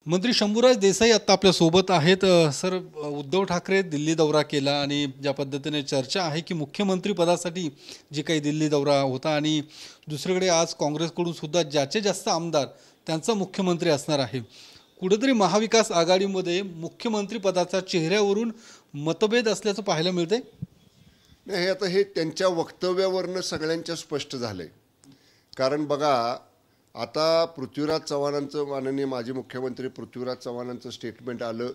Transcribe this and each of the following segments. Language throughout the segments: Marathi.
मंत्री शंभूराज देसाई आता आपल्या सोबत आहेत। सर, उद्धव ठाकरे दिल्ली दौरा केला आणि ज्या पद्धतीने चर्चा आहे की मुख्यमंत्री पदासाठी जे काही दिल्ली दौरा होता आणि दुसरीकडे आज काँग्रेसकडून सुद्धा ज्याचे जास्त आमदार त्यांचा मुख्यमंत्री असणार आहे। कुठेतरी महाविकास आघाडीमध्ये मुख्यमंत्री पदाचा चेहऱ्यावरून मतभेद असल्याचं पाहायला मिळते। नाही, आता हे त्यांच्या वक्तव्यावरनं सगळ्यांच्या स्पष्ट झालंय। कारण बघा, आता पृथ्वीराज चव्हाणांचं, माननीय माजी मुख्यमंत्री पृथ्वीराज चव्हाणांचं स्टेटमेंट आलं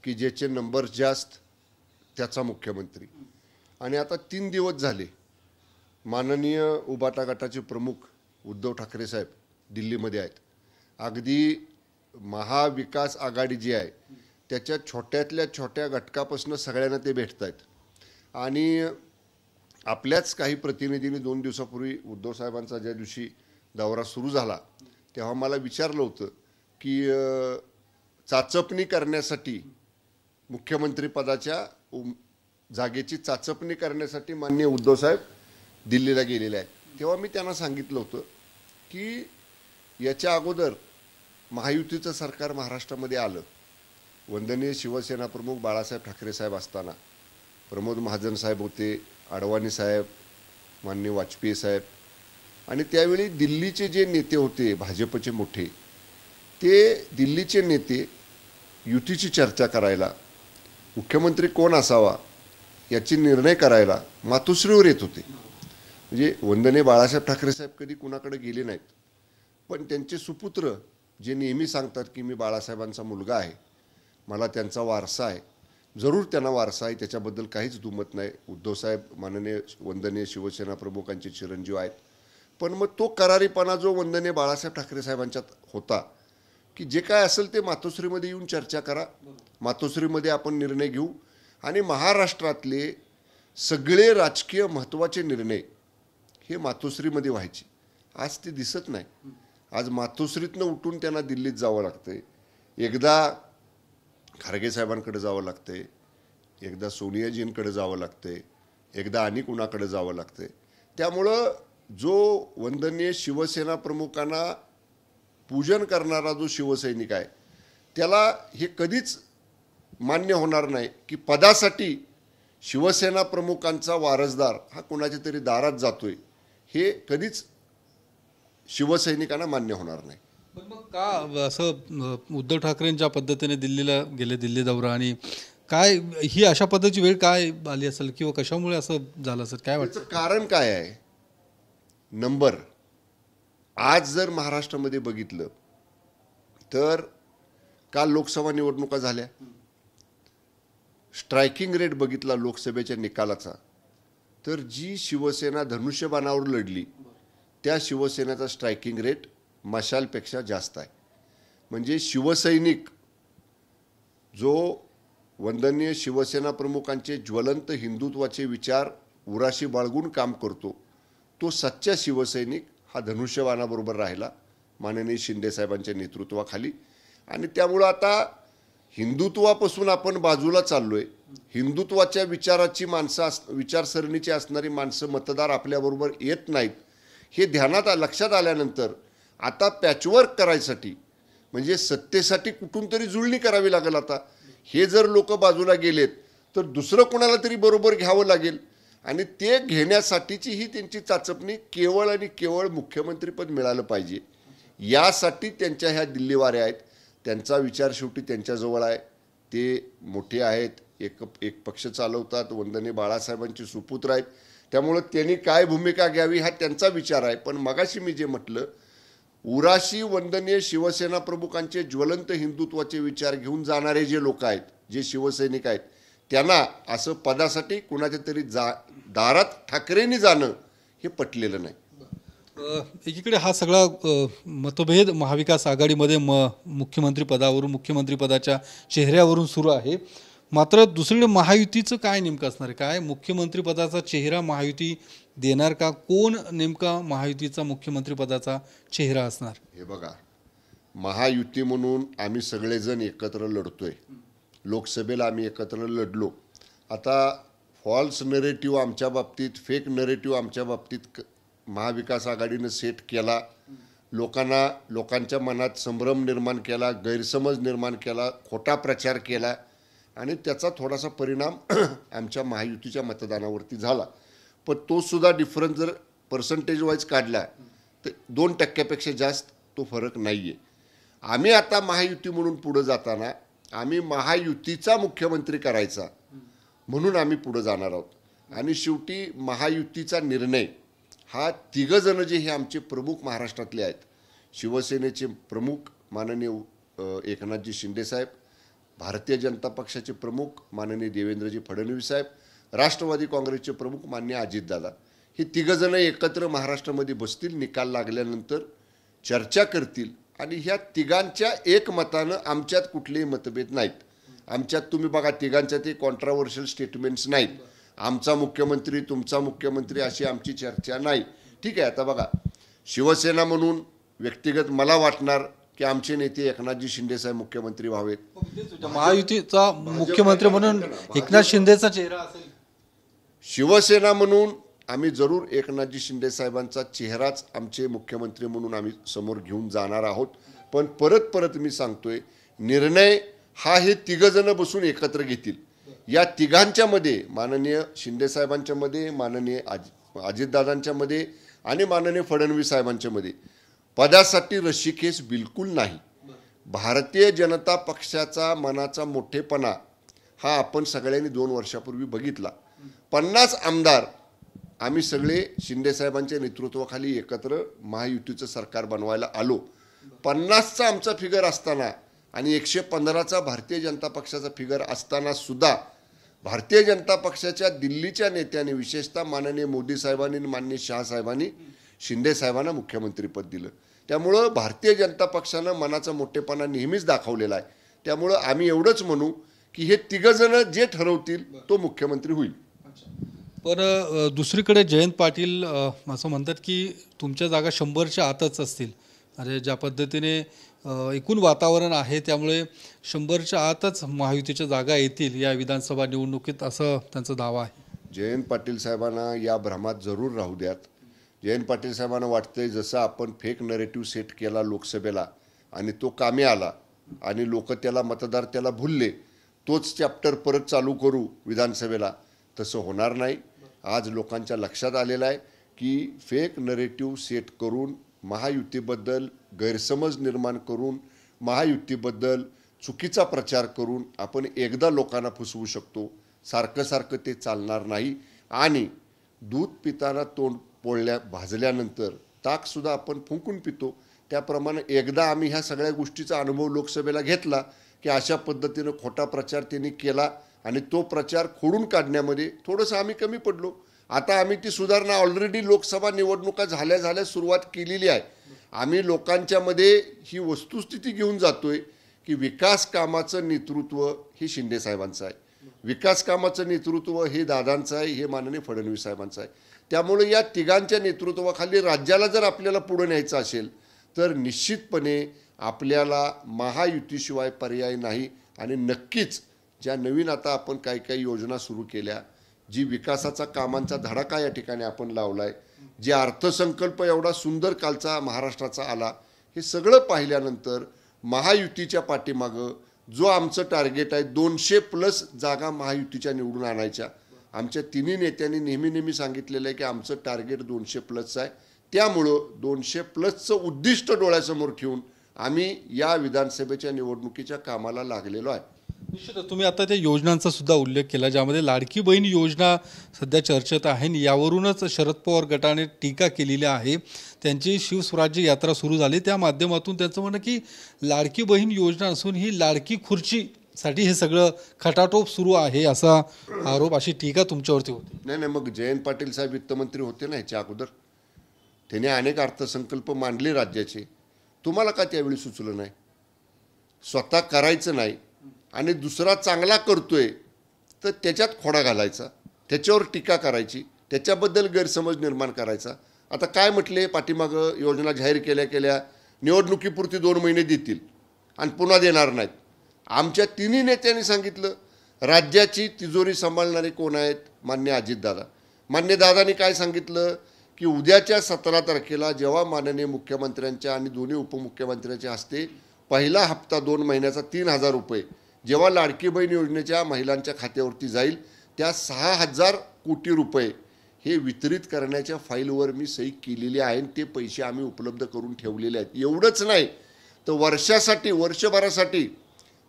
की ज्याचे नंबर जास्त त्याचा मुख्यमंत्री। आणि आता 3 दिवस झाले माननीय उबाटा गटाचे प्रमुख उद्धव ठाकरे साहेब दिल्लीमध्ये आहेत। अगदी महाविकास आघाडी जी आहे त्याच्या छोट्यातल्या छोट्या घटकापासून सगळ्यांना ते भेटत आहेत। आणि आपल्याच काही प्रतिनिधींनी 2 दिवसापूर्वी उद्धव साहेबांचा ज्या दिवशी दौरा सुरू झाला तेव्हा मला विचारलं होतं की चाचपणी करण्यासाठी मुख्यमंत्री पदाच्या जागेची चाचपणी करण्यासाठी माननीय उद्धव साहेब दिल्लीला गेलेले आहेत। तेव्हा मी त्यांना सांगितलं होतं की याच्या अगोदर महायुतीचं सरकार महाराष्ट्रामध्ये आलं, वंदनीय शिवसेना प्रमुख बाळासाहेब ठाकरे साहेब असताना प्रमोद महाजन साहेब होते, अडवाणी साहेब, माननीय वाजपेयी साहेब। आणि त्यावेळी दिल्लीचे जे नेते होते भाजपचे मोठे, ते दिल्लीचे नेते युतीची चर्चा करायला, मुख्यमंत्री कोण असावा याची निर्णय करायला मातोश्रीवर येत होते। म्हणजे वंदनीय बाळासाहेब ठाकरे साहेब कधी कुणाकडे गेले नाहीत, पण त्यांचे सुपुत्र जे नेहमी सांगतात की मी बाळासाहेबांचा मुलगा आहे, मला त्यांचा वारसा आहे, जरूर त्यांना वारसा आहे, त्याच्याबद्दल काहीच दुमत नाही। उद्धव साहेब माननीय वंदनीय शिवसेना प्रमुखांचे चिरंजीव आहेत। पण मग तो करारीपणा जो वंदनीय बाळासाहेब ठाकरे साहेबांच्यात होता की जे काय असेल ते मातोश्रीमध्ये येऊन चर्चा करा, मातोश्रीमध्ये आपण निर्णय घेऊ आणि महाराष्ट्रातले सगळे राजकीय महत्त्वाचे निर्णय हे मातोश्रीमध्ये व्हायचे। आज ते दिसत नाही। आज मातोश्रीतनं उठून त्यांना दिल्लीत जावं लागतंय, एकदा खरगे साहेबांकडे जावं लागतंय, एकदा सोनियाजींकडे जावं लागतंय, एकदा आणि कुणाकडे जावं लागतंय। त्यामुळं जो वंदनीय शिवसेना प्रमुखांना पूजन करणारा जो शिवसैनिक आहे त्याला हे कधीच मान्य होणार नाही की पदासाठी शिवसेना प्रमुखांचा वारसदार हा कुणाच्या तरी दारात जातोय, हे कधीच शिवसैनिकांना मान्य होणार नाही। पण मग का असं उद्धव ठाकरेंच्या पद्धतीने दिल्लीला गेले, दिल्ली दौरा, आणि काय ही अशा पद्धतीची वेळ काय आली असेल किंवा कशामुळे असं झालं असेल, काय वाटतं? कारण काय आहे? नंबर आज जर महाराष्ट्रामध्ये बघितलं तर काल लोकसभा निवडणुका झाल्या, स्ट्रायकिंग रेट बघितला लोकसभेच्या निकालाचा तर जी शिवसेना धनुष्यबाणावर लढली त्या शिवसेनेचा स्ट्रायकिंग रेट मशालपेक्षा जास्त आहे। म्हणजे शिवसैनिक जो वंदनीय शिवसेना प्रमुखांचे ज्वलंत हिंदुत्वाचे विचार उराशी बाळगून काम करतो, तो सच्चा शिवसैनिक हा धनुष्यबाणाबरोबर राहिला माननीय शिंदे साहेबांच्या नेतृत्वाखाली। आणि त्यामुळं आता हिंदुत्वापासून आपण बाजूला चाललोय, हिंदुत्वाच्या विचाराची माणसं, विचारसरणीची असणारी माणसं मतदार आपल्याबरोबर येत नाहीत, हे ध्यानात लक्षात आल्यानंतर आता पॅचवर्क करायसाठी म्हणजे सत्तेसाठी कुठून तरी जुळणी करावी लागेल। आता हे जर लोक बाजूला गेलेत तर दुसरं कोणाला तरी बरोबर घ्यावं लागेल आणि ते घेण्यासाठीची ही त्यांची चाचपणी केवळ आणि केवळ मुख्यमंत्रीपद मिळालं पाहिजे यासाठी त्यांच्या ह्या दिल्लीवाऱ्या आहेत। त्यांचा विचार शेवटी त्यांच्याजवळ आहे, ते मोठे आहेत, एक पक्ष चालवतात, वंदनीय बाळासाहेबांचे सुपुत्र आहेत, त्यामुळं त्यांनी काय भूमिका घ्यावी हा त्यांचा विचार आहे। पण मगाशी मी जे म्हटलं, उराशी वंदनीय शिवसेना प्रमुखांचे ज्वलंत हिंदुत्वाचे विचार घेऊन जाणारे जे लोक आहेत, जे शिवसैनिक आहेत, त्यांना असं पदासाठी कुणाच्या तरी दारात ठाकरेंनी जाणं हे पटलेलं नाही। एकीकडे हा सगळा मतभेद महाविकास आघाडीमध्ये मुख्यमंत्री पदावरून, मुख्यमंत्री पदाच्या चेहऱ्यावरून सुरू आहे, मात्र दुसरीकडे महायुतीचं काय नेमकं असणार आहे? काय मुख्यमंत्री पदाचा चेहरा महायुती देणार का? कोण नेमका महायुतीचा मुख्यमंत्री पदाचा चेहरा असणार? हे बघा, महायुती म्हणून आम्ही सगळेजण एकत्र लढतोय, लोकसभेला आम्ही एकत्र लढलो। आता फॉल्स नरेटिव्ह आमच्या बाबतीत, फेक नरेटिव्ह आमच्या बाबतीत महाविकास आघाडीनं सेट केला, लोकांच्या मनात संभ्रम निर्माण केला, गैरसमज निर्माण केला, खोटा प्रचार केला आणि त्याचा थोडासा परिणाम आमच्या महायुतीच्या मतदानावरती झाला. पण तो सुद्धा डिफरन्स जर पर्सेंटेज वाईज काढला तर 2% जास्त तो फरक नाही आहे. आम्ही आता महायुती म्हणून पुढे जाताना आम्ही महायुतीचा मुख्यमंत्री करायचा म्हणून आम्ही पुढे जाणार आहोत. आणि शेवटी महायुतीचा निर्णय हा तिघजण जे हे आमचे प्रमुख महाराष्ट्रातले आहेत, शिवसेनेचे प्रमुख माननीय एकनाथजी शिंदेसाहेब, भारतीय जनता पक्षाचे प्रमुख माननीय देवेंद्रजी फडणवीस साहेब, राष्ट्रवादी काँग्रेसचे प्रमुख माननीय अजितदादा, हे तिघजण एकत्र महाराष्ट्रामध्ये बसतील, निकाल लागल्यानंतर चर्चा करतील आणि ह्या तिघांच्या एकमतानं आमच्यात कुठलेही मतभेद नाहीत. आमच्यात तुम्ही बघा तिघांच्या ते कॉन्ट्राव्हर्शियल स्टेटमेंट्स नाहीत. आमचा मुख्यमंत्री तुमचा मुख्यमंत्री अशी आमची चर्चा नाही. ठीक आहे, आता बघा शिवसेना म्हणून व्यक्तिगत मला वाटणार की आमचे नेते एकनाथजी शिंदेसाहेब मुख्यमंत्री व्हावेत. महायुतीचा मुख्यमंत्री म्हणून एकनाथ शिंदेचा चेहरा असेल. शिवसेना म्हणून आम्ही जरूर एकनाथजी शिंदेसाहेबांचा चेहराच आमचे मुख्यमंत्री म्हणून आम्ही समोर घेऊन जाणार आहोत. पण परत मी सांगतोय, निर्णय हा हे तिघजण बसून एकत्र घेतील. या तिघांच्या मध्ये माननीय शिंदेसाहेबांच्या मध्ये, माननीय अजितदादांच्या मध्ये आणि माननीय फडणवीस साहेबांच्या मध्ये पदासाठी रस्सीखेच बिलकुल नाही. भारतीय जनता पक्षाचा मनाचा मोठेपणा हा आपण सगळ्यांनी 2 वर्षापूर्वी बघितला. 50 आमदार आम्ही सगळे शिंदेसाहेबांच्या नेतृत्वाखाली एकत्र महायुतीचं सरकार बनवायला आलो. 50चा आमचा फिगर असताना आणि 115चा भारतीय जनता पक्षाचा फिगर असताना सुद्धा भारतीय जनता पक्षाच्या दिल्लीच्या नेत्यांनी, विशेषतः माननीय मोदी साहेबांनी आणि माननीय शहा साहेबांनी शिंदे साहेबांना मुख्यमंत्रीपद दिलं. त्यामुळं भारतीय जनता पक्षानं मनाचा मोठेपणा नेहमीच दाखवलेला आहे. त्यामुळं आम्ही एवढंच म्हणू की हे तिघजण जे ठरवतील तो मुख्यमंत्री होईल. पण दुसरीकडे जयंत पाटील असं म्हणतात की तुमच्या जागा 100च्या आतच असतील. म्हणजे ज्या पद्धतीने एकूण वातावरण आहे त्यामुळे 100च्या आतच महायुतीच्या जागा येतील या विधानसभा निवडणुकीत, असं त्यांचा दावा आहे. जयंत पाटील साहेबांना या भ्रमात जरूर राहू द्यात. जयंत पाटील साहेबांना वाटतंय जसं आपण फेक नरेटिव्ह सेट केला लोकसभेला आणि तो कामी आला आणि लोक मतदार त्याला भुलले, तोच चॅप्टर परत चालू करू विधानसभेला, तसं होणार नाही. आज लोकांच्या लक्षात आलेलं आहे की फेक नरेटिव्ह सेट करून महायुतीबद्दल गैरसमज निर्माण करून महायुतीबद्दल चुकीचा प्रचार करून आपण एकदा लोकांना फसवू शकतो. सारखं ते चालणार नाही. आणि दूध पिताना तोंड भाजल्यानंतर ताकसुद्धा आपण फुंकून पितो. त्याप्रमाणे एकदा आम्ही ह्या सगळ्या गोष्टीचा अनुभव लोकसभेला घेतला की अशा पद्धतीनं खोटा प्रचार त्यांनी केला आणि तो प्रचार खोडून काढण्यामध्ये थोडंसं आम्ही कमी पडलो. आता आम्ही ती सुधारणा ऑलरेडी लोकसभा निवडणुका झाल्या सुरुवात केलेली आहे. आम्ही लोकांच्यामध्ये ही वस्तुस्थिती घेऊन जातोय की विकास कामाचं नेतृत्व हे शिंदे साहेबांचं आहे, विकास कामाचं नेतृत्व हे दादांचं आहे, हे माननीय फडणवीस साहेबांचं आहे. त्यामुळे या तिघांच्या नेतृत्वाखाली राज्याला जर आपल्याला पुढे न्यायचं असेल तर निश्चितपणे आपल्याला महायुतीशिवाय पर्याय नाही. आणि नक्कीच ज्या नवीन आता आपण काही योजना सुरू केल्या, जी विकासाचा कामांचा धडाका या ठिकाणी आपण लावलाय, जे अर्थसंकल्प एवढा सुंदर कालचा महाराष्ट्राचा आला, हे सगळं पाहिल्यानंतर महायुतीच्या पाठीमागं जो आमचं टार्गेट आहे 200+ जागा महायुतीच्या निवडून आणायच्या, आमच्या तिन्ही नेत्यांनी नेहमी सांगितलेलं आहे की आमचं टार्गेट 200+ आहे. त्यामुळं 200+चं उद्दिष्ट डोळ्यासमोर ठेवून आम्ही या विधानसभेच्या निवडणुकीच्या कामाला लागलेलो आहे. निश्चितच तुम्ही आता त्या योजनांचा सुद्धा उल्लेख केला, ज्यामध्ये लाडकी बहीण योजना सध्या चर्चेत आहे. यावरूनच शरद पवार गटाने टीका केलेली आहे. त्यांची शिवस्वराज्य यात्रा सुरू झाली, त्या माध्यमातून त्यांचं म्हणणं की लाडकी बहीण योजना असून ही लाडकी खुर्चीसाठी हे सगळं खटाटोप सुरू आहे, असा आरोप, अशी टीका तुमच्यावरती होती. नाही, मग जयंत पाटील साहेब वित्तमंत्री होते ना ह्याच्या अगोदर, त्याने अनेक अर्थसंकल्प मांडले राज्याचे. तुम्हाला का त्यावेळी सुचलं नाही? स्वतः करायचं नाही आणि दुसरा चांगला करतोय तर त्याच्यात खोडा घालायचा, त्याच्यावर टीका करायची, त्याच्याबद्दल गैरसमज निर्माण करायचा. आता काय म्हटले पाठीमागं, योजना जाहीर केल्या निवडणुकीपुरती 2 महिने देतील आणि पुन्हा देणार नाहीत. आमच्या तिन्ही नेत्यांनी सांगितलं राज्याची तिजोरी सांभाळणारे कोण आहेत? मान्य अजितदादा. मान्य दादांनी काय सांगितलं की उद्याच्या 17 तारखेला जेव्हा माननीय मुख्यमंत्र्यांच्या आणि दोन्ही उपमुख्यमंत्र्यांच्या हस्ते पहिला हप्ता 2 महिन्याचा 3,000 रुपये जेव्हा लाडकी बहीण योजनेच्या महिलांच्या खात्यावरती जाईल, त्या 6,000 कोटी रुपये हे वितरित करण्याच्या फाईलवर मी सही केलेली आहे आणि ते पैसे आम्ही उपलब्ध करून ठेवलेले आहेत. एवढंच नाही तर वर्षभरासाठी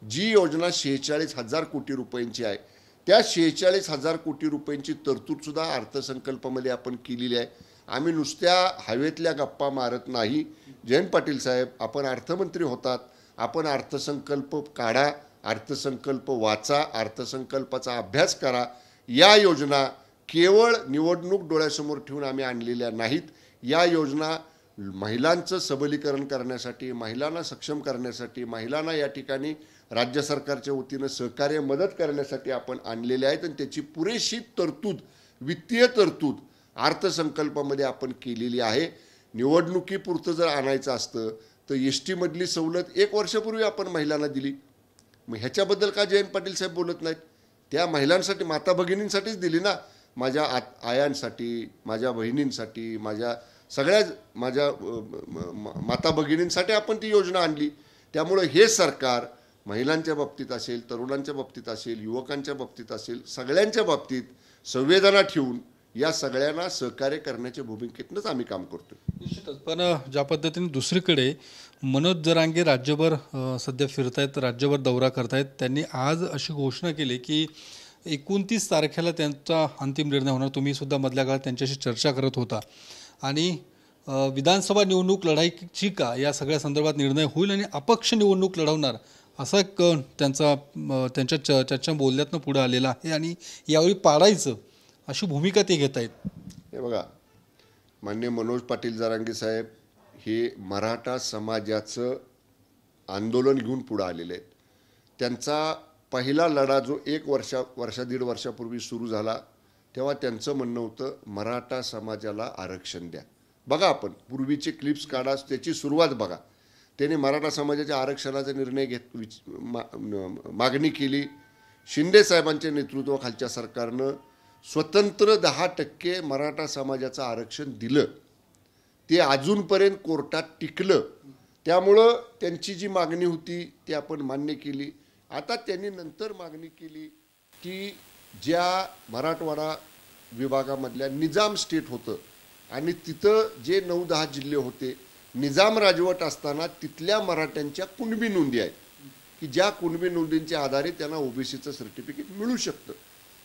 जी योजना 46,000 कोटी रुपयांची आहे, त्या 46,000 कोटी रुपयांची तरतूदसुद्धा अर्थसंकल्पामध्ये आपण केलेली आहे. आम्ही नुसत्या हवेतल्या गप्पा मारत नाही. जयंत पाटील साहेब, आपण अर्थमंत्री होतात, आपण अर्थसंकल्प काढा, अर्थसंकल्प वाचा, अर्थसंकल्पाचा अभ्यास करा. या योजना केवळ निवडणूक डोळ्यासमोर ठेवून आम्ही आणलेल्या नाहीत. या योजना महिलांचं सबलीकरण करण्यासाठी, महिलांना सक्षम करण्यासाठी, महिलांना या ठिकाणी राज्य सरकारच्या वतीनं सहकार्य मदत करण्यासाठी आपण आणलेले आहेत आणि त्याची पुरेशी तरतूद, वित्तीय तरतूद अर्थसंकल्पामध्ये आपण केलेली आहे. निवडणुकीपुरतं जर आणायचं असतं तर एसटी मधली सवलत 1 वर्षापूर्वी आपण महिलांना दिली. मग ह्याच्याबद्दल का जयंत पाटील साहेब बोलत नाहीत? त्या महिलांसाठी, माता भगिनींसाठीच दिली ना. माझ्या आयांसाठी, माझ्या बहिणींसाठी, माझ्या माता भगिनींसाठी आपण ती योजना आणली. त्यामुळे हे सरकार महिलांच्या बाबतीत असेल, तरुणांच्या बाबतीत असेल, युवकांच्या बाबतीत असेल, सगळ्यांच्या बाबतीत संवेदना ठेवून या सगळ्यांना सहकार्य करण्याच्या भूमिकेतूनच आम्ही काम करतो. निश्चितच. पण ज्या पद्धतीने दुसरीकडे मनोज जरांगे राज्यभर सध्या फिरतायत, राज्यभर दौरा करतायत, त्यांनी आज अशी घोषणा केली की 29 तारखेला त्यांचा अंतिम निर्णय होणार. तुम्ही सुद्धा मधल्या काळात त्यांच्याशी चर्चा करत होता आणि विधानसभा निवडणूक लढायची का या सगळ्या संदर्भात निर्णय होईल आणि अपक्ष निवडणूक लढवणार असा एक त्यांच्या चर्चा बोलण्यातनं पुढे आलेला आहे आणि यावेळी पाडायचं अशी भूमिका ते घेत आहेत. हे बघा, माननीय मनोज पाटील जरांगे साहेब हे मराठा समाजाचं आंदोलन घेऊन पुढे आलेले आहेत. त्यांचा पहिला लढा जो 1-1.5 वर्षापूर्वी सुरू झाला तेव्हा त्यांचं म्हणणं होतं मराठा समाजाला आरक्षण द्या. बघा, आपण पूर्वीचे क्लिप्स काढा, त्याची सुरुवात बघा. त्यांनी मराठा समाजाच्या आरक्षणाचा निर्णय मागणी केली. शिंदे साहेबांच्या नेतृत्वाखालच्या सरकारनं स्वतंत्र 10% मराठा समाजाचं आरक्षण दिलं. ते अजूनपर्यंत कोर्टात टिकलं. त्यामुळं त्यांची जी मागणी होती ती आपण मान्य केली. आता त्यांनी नंतर मागणी केली की ज्या मराठवाडा विभागामधल्या निजाम स्टेट होतं आणि तिथं जे 9-10 जिल्हे होते, निजाम राजवट असताना तिथल्या मराठ्यांच्या कुणबी नोंदी आहेत की ज्या कुणबी नोंदींच्या आधारे त्यांना ओबीसीचं सर्टिफिकेट मिळू शकतं.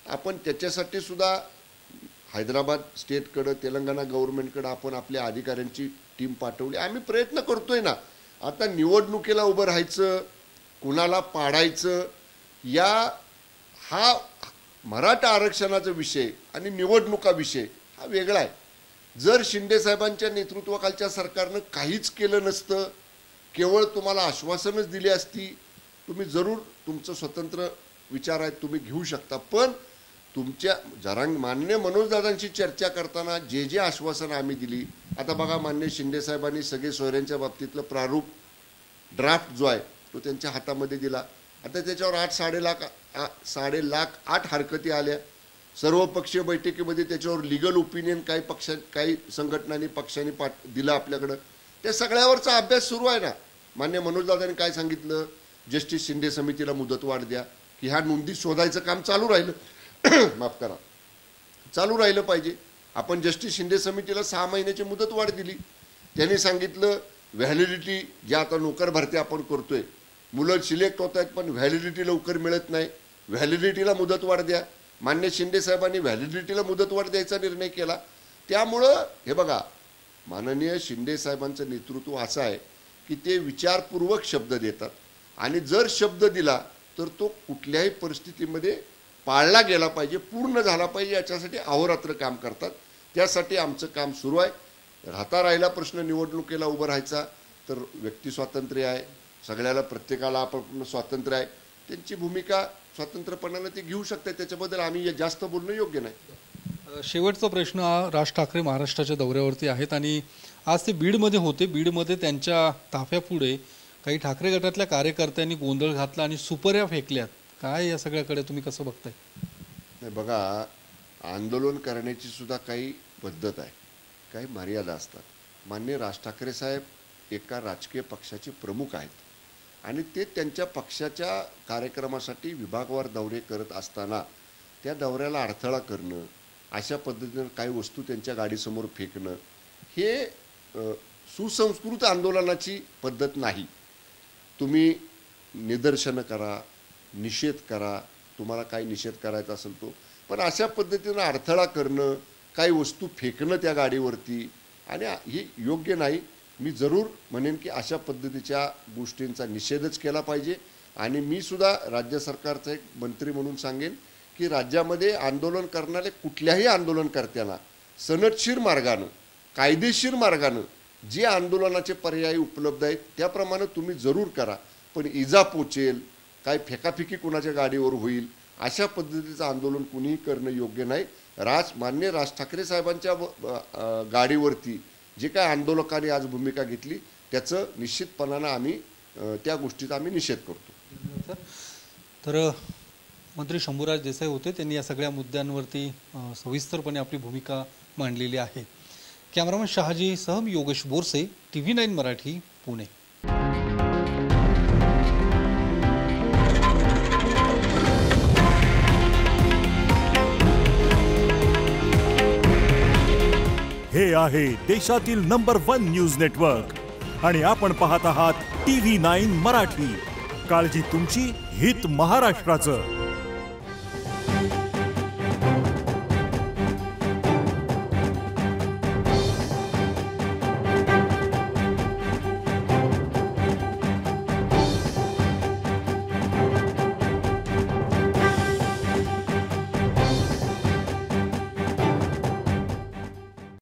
आपण त्याच्यासाठी सुद्धा हैदराबाद स्टेटकडं, तेलंगणा गव्हर्नमेंटकडं आपण आपल्या अधिकाऱ्यांची टीम पाठवली. आम्ही प्रयत्न करतोय ना. आता निवडणुकीला उभं राहायचं, कुणाला पाडायचं, हा मराठा आरक्षणाचा विषय आणि निवडणुका विषय हा वेगळा आहे. जर शिंदे साहेबांच्या नेतृत्वाखालच्या सरकारनं काहीच केलं नसतं, केवळ तुम्हाला आश्वासनच दिली असती, तुम्ही जरूर तुमचं स्वतंत्र विचार आहेत तुम्ही घेऊ शकता. पण तुमच्या मान्य मनोजदादांशी चर्चा करताना जे आश्वासन आम्ही दिली, आता बघा, मान्य शिंदे साहेबांनी सगळे सोयऱ्यांच्या बाबतीतलं प्रारूप ड्राफ्ट जो आहे तो त्यांच्या हातामध्ये दिला. आता त्याच्यावर 8 हरकती आल्या. सर्वपक्षीय बैठकीमध्ये त्याच्यावर लिगल ओपिनियन काही संघटनांनी पक्षांनी दिला आपल्याकडं. त्या सगळ्यावरचा अभ्यास सुरू आहे ना. मान्य मनोजदादांनी काय सांगितलं, जस्टिस शिंदे समितीला मुदतवाढ द्या, की ह्या नोंदी शोधायचं काम चालू राहिलं. माफ करा, चालू राहिलं पाहिजे. आपण जस्टिस शिंदे समितीला 6 महिन्याची मुदतवाढ दिली. त्यांनी सांगितलं व्हॅलिडिटी, ज्या आता नोकर भरती आपण करतोय, मुलं सिलेक्ट होत आहेत पण व्हॅलिडिटी लवकर मिळत नाही, व्हॅलिडिटीला मुदतवाढ द्या. मान्य शिंदे साहेबांनी व्हॅलिडिटीला मुदतवाढ द्यायचा निर्णय केला. त्यामुळं हे बघा, माननीय शिंदे साहेबांचं नेतृत्व असं आहे की ते विचारपूर्वक शब्द देतात आणि जर शब्द दिला तर तो कुठल्याही परिस्थितीमध्ये पाळला गेला पाहिजे, पूर्ण झाला पाहिजे, याच्यासाठी अहोरात्र काम करतात. त्यासाठी आमचं काम सुरू आहे. राहिला प्रश्न निवडणुकीला उभं राहायचा तर व्यक्ती स्वातंत्र्य आहे, सगळ्याला प्रत्येकाला आपण स्वातंत्र्य आहे. त्यांची भूमिका स्वतंत्रपणाने ते घेऊ शकतात, त्याच्याबद्दल आम्ही जास्त बोलणं योग्य नाही. शेवटचा प्रश्न, राज ठाकरे महाराष्ट्राच्या दौऱ्यावरती आहेत आणि आज ते बीडमध्ये होते. बीडमध्ये त्यांच्या ताफ्यापुढे काही ठाकरे गटातल्या कार्यकर्त्यांनी गोंधळ घातला आणि सुपाऱ्या फेकल्यात. काय या सगळ्याकडे तुम्ही कसं बघताय? नाही बघा, आंदोलन करण्याची सुद्धा काही पद्धत आहे. काही मर्यादा असतात. माननीय राज ठाकरे साहेब एका राजकीय पक्षाचे प्रमुख आहेत आणि ते त्यांच्या पक्षाच्या कार्यक्रमासाठी विभागवार दौरे करत असताना त्या दौऱ्याला अडथळा करणं, अशा पद्धतीनं काही वस्तू त्यांच्या गाडीसमोर फेकणं हे सुसंस्कृत आंदोलनाची पद्धत नाही. तुम्ही निदर्शनं करा, निषेध करा, तुम्हाला काही निषेध करायचा असेल तो, पण अशा पद्धतीनं अडथळा करणं, काही वस्तू फेकणं त्या गाडीवरती आणि ही योग्य नाही. मी जरूर म्हणेन की अशा पद्धतीच्या गोष्टींचा निषेधच केला पाहिजे. आणि मी सुद्धा राज्य सरकारचा एक मंत्री म्हणून सांगेन की राज्यामध्ये आंदोलन करणारे कुठल्याही आंदोलनकर्त्यांना सनदशीर मार्गानं, कायदेशीर मार्गानं जे आंदोलनाचे पर्याय उपलब्ध आहेत त्याप्रमाणे तुम्ही जरूर करा. पण इजा पोचेल, काय फेकाफेकी कुणाच्या गाडीवर होईल, अशा पद्धतीचं आंदोलन कुणीही करणं योग्य नाही. माननीय राज ठाकरे साहेबांच्या गाडीवरती जे काय आंदोलकांनी आज भूमिका घेतली त्याचं निश्चितपणानं आम्ही त्या गोष्टीचा आम्ही निषेध करतो. तर मंत्री शंभूराज देसाई होते, त्यांनी या सगळ्या मुद्द्यांवरती सविस्तरपणे आपली भूमिका मांडलेली आहे. कॅमेरामन शहाजी सह मी योगेश बोरसे, TV9 मराठी, पुणे. हे आहे देशातील नंबर 1 न्यूज नेटवर्क आणि आपण पाहत आहात TV9 मराठी. काळजी तुमची, हित महाराष्ट्राचं.